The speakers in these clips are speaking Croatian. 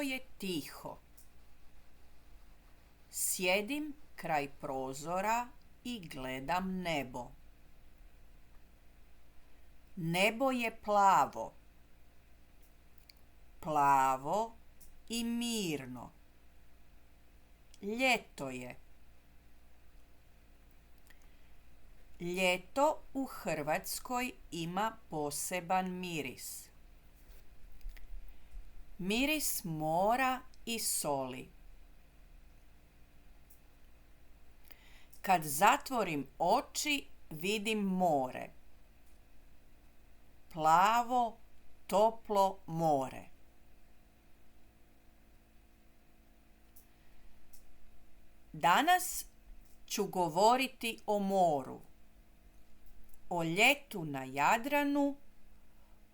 je tiho. Sjedim kraj prozora i gledam nebo. Nebo je plavo. Plavo i mirno. Ljeto je. Ljeto u Hrvatskoj ima poseban miris. Miris mora i soli. Kad zatvorim oči, vidim more. Plavo, toplo more. Danas ću govoriti o moru, o ljetu na Jadranu,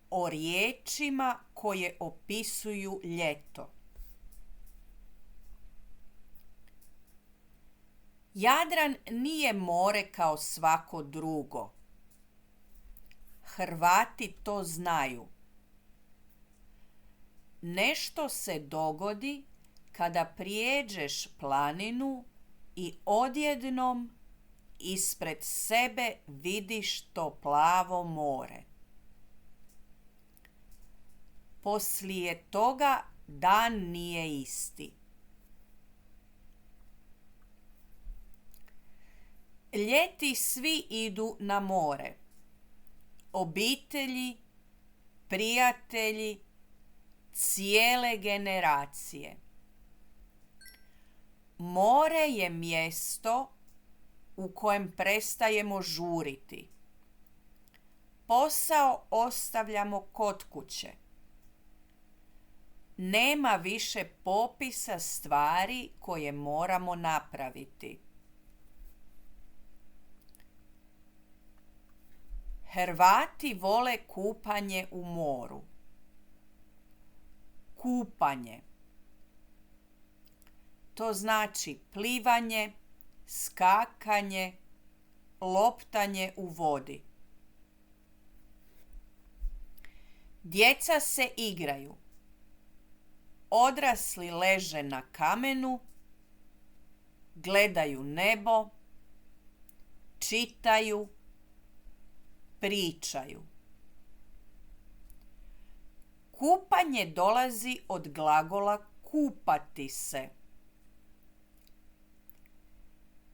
o riječima koje opisuju ljeto. Jadran nije more kao svako drugo. Hrvati to znaju. Nešto se dogodi kada prijeđeš planinu i odjednom ispred sebe vidiš to plavo more. Poslije toga dan nije isti. Ljeti svi idu na more. Obitelji, prijatelji, cijele generacije. More je mjesto u kojem prestajemo žuriti. Posao ostavljamo kod kuće. Nema više popisa stvari koje moramo napraviti. Hrvati vole kupanje u moru. Kupanje. To znači plivanje, skakanje, loptanje u vodi. Djeca se igraju. Odrasli leže na kamenu, gledaju nebo, čitaju, pričaju. Kupanje dolazi od glagola kupati se.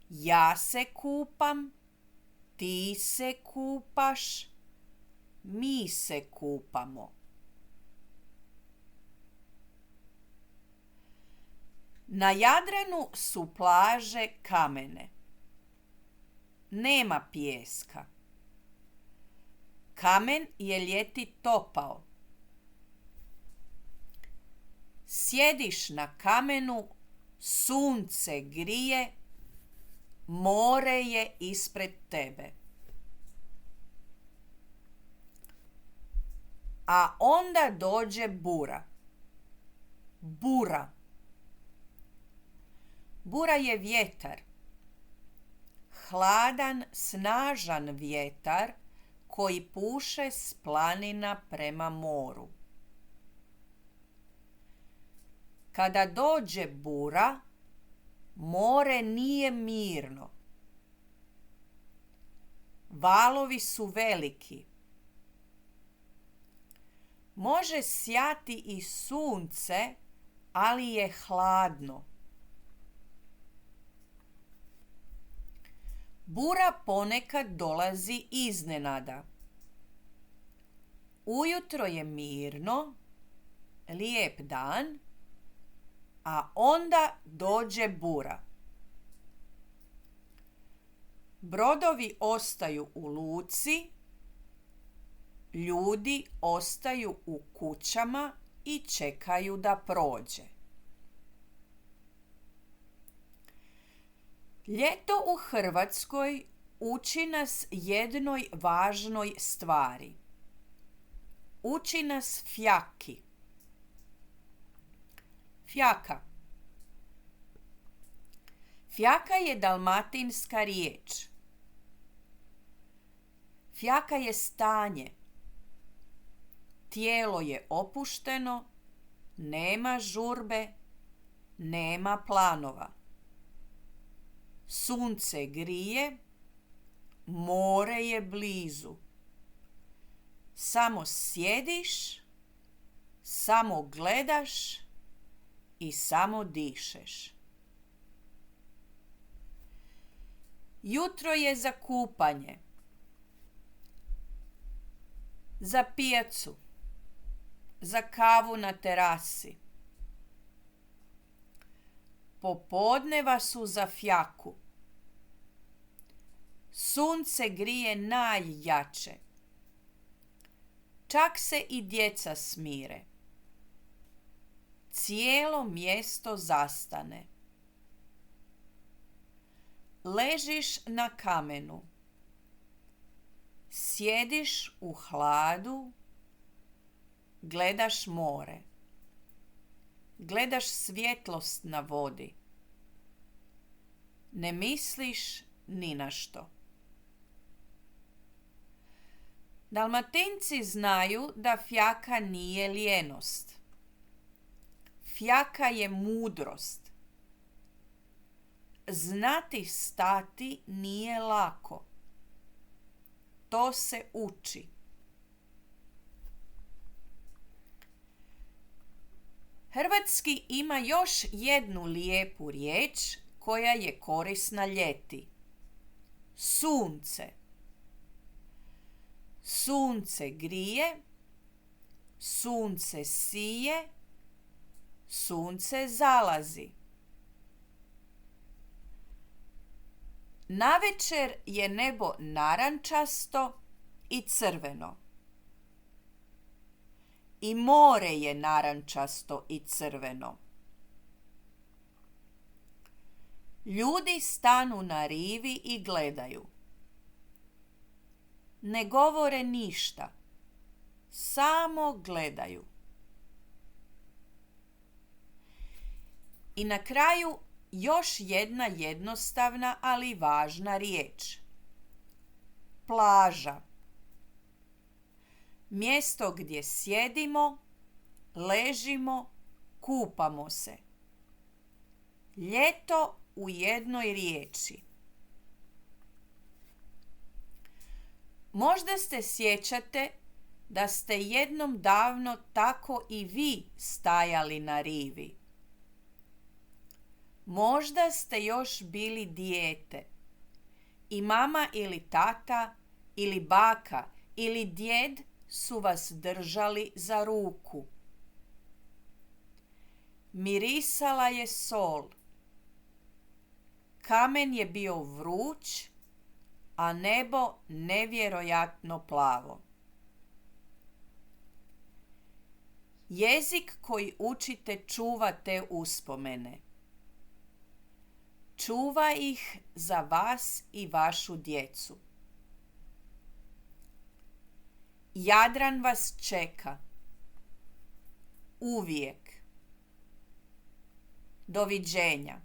Ja se kupam, ti se kupaš, mi se kupamo. Na Jadranu su plaže kamene. Nema pijeska. Kamen je ljeti topao. Sjediš na kamenu, sunce grije, more je ispred tebe. A onda dođe bura. Bura. Bura je vjetar. Hladan, snažan vjetar koji puše s planina prema moru. Kada dođe bura, more nije mirno. Valovi su veliki. Može sjati i sunce, ali je hladno. Bura ponekad dolazi iznenada. Ujutro je mirno, lijep dan, a onda dođe bura. Brodovi ostaju u luci, ljudi ostaju u kućama i čekaju da prođe. Ljeto u Hrvatskoj uči nas jednoj važnoj stvari. Uči nas fjaki. Fjaka. Fjaka je dalmatinska riječ. Fjaka je stanje. Tijelo je opušteno, nema žurbe, nema planova. Sunce grije, more je blizu. Samo sjediš, samo gledaš i samo dišeš. Jutro je za kupanje, za pijacu, za kavu na terasi. Popodneva su za fjaku. Sunce grije najjače. Čak se i djeca smire. Cijelo mjesto zastane. Ležiš na kamenu. Sjediš u hladu. Gledaš more. Gledaš svjetlost na vodi. Ne misliš ni na što. Dalmatinci znaju da fjaka nije lijenost. Fjaka je mudrost. Znati stati nije lako. To se uči. Hrvatski ima još jednu lijepu riječ koja je korisna ljeti. Sunce. Sunce grije, sunce sije, sunce zalazi. Navečer je nebo narančasto i crveno. I more je narančasto i crveno. Ljudi stanu na rivi i gledaju. Ne govore ništa, samo gledaju. I na kraju još jedna jednostavna, ali važna riječ. Plaža. Mjesto gdje sjedimo, ležimo, kupamo se. Ljeto u jednoj riječi. Možda se sjećate da ste jednom davno tako i vi stajali na rivi. Možda ste još bili dijete i mama ili tata ili baka ili djed su vas držali za ruku. Mirisala je sol. Kamen je bio vruć, a nebo nevjerojatno plavo. Jezik koji učite čuva te uspomene. Čuva ih za vas i vašu djecu. Jadran vas čeka. Uvijek. Doviđenja.